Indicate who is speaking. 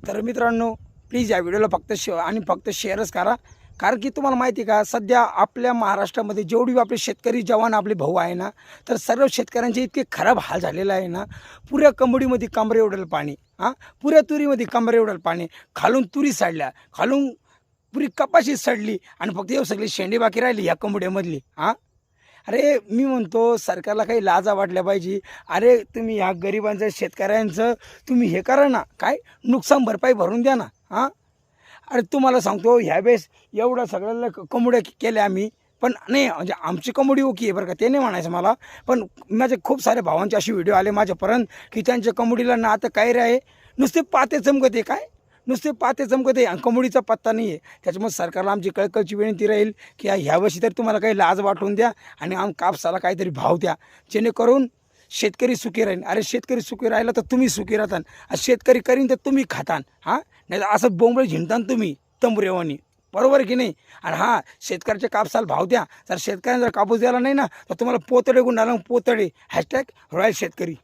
Speaker 1: तर मित्रांनो, प्लीज या व्हिडिओला फक्त शेअरच करा. कारण की तुम्हाला माहिती आहे का, सध्या आपल्या महाराष्ट्रामध्ये जेवढी आपले शेतकरी जवान आपले भाऊ आहे ना, तर सर्व शेतकऱ्यांचे इतके खराब हाल झालेला आहे ना. पुऱ्या कंबडीमध्ये कमरे एवढं पाणी, पुऱ्या तुरीमध्ये कमरे एवढं पाणी, खालून तुरी सडल्या, खालून पुरी कपाशी सडली आणि फक्त एवढं सगळी शेंडी बाकी राहिली ह्या कंबडीमधली. अरे मी म्हणतो सरकारला काही लाजा वाटल्या पाहिजे. अरे तुम्ही ह्या गरिबांचं शेतकऱ्यांचं तुम्ही हे करा ना, काय नुकसान भरपाई भरून द्या ना. अरे तुम्हाला सांगतो ह्यावेळेस एवढं सगळ्याला कोंबड्या केल्या आम्ही, पण नाही म्हणजे आमची कोंबडी ओके आहे बरं का, ते नाही म्हणायचं मला. पण माझे खूप सारे भावांचे असे व्हिडिओ आले माझ्यापर्यंत की त्यांच्या कोंबडीला ना आता काय रे, नुसते पाते चमकते, काय नुसते पाते चमकते आणि कोंबडीचा पत्ता नाही आहे. त्याच्यामुळे सरकारला आमची कळकळची विनंती राहील की ह्यावर्षी तर तुम्हाला काही लाज वाटून द्या आणि कापसाला काहीतरी भाव द्या, जेणेकरून शेतकरी सुखी राहील. अरे शेतकरी सुखी राहिला तर तुम्ही सुखी राहतान, शेतकरी करीन तर तुम्ही खातान. नाही तर असं बोंबळे झिंडतान तुम्ही तंबुरेवानी, बरोबर की नाही. आणि शेतकऱ्याच्या कापसाला भाव द्या. जर शेतकऱ्यांना जर कापूस द्यायला नाही ना, तर तुम्हाला पोतडे गुंडाला पोतडे # रॉयल शेतकरी.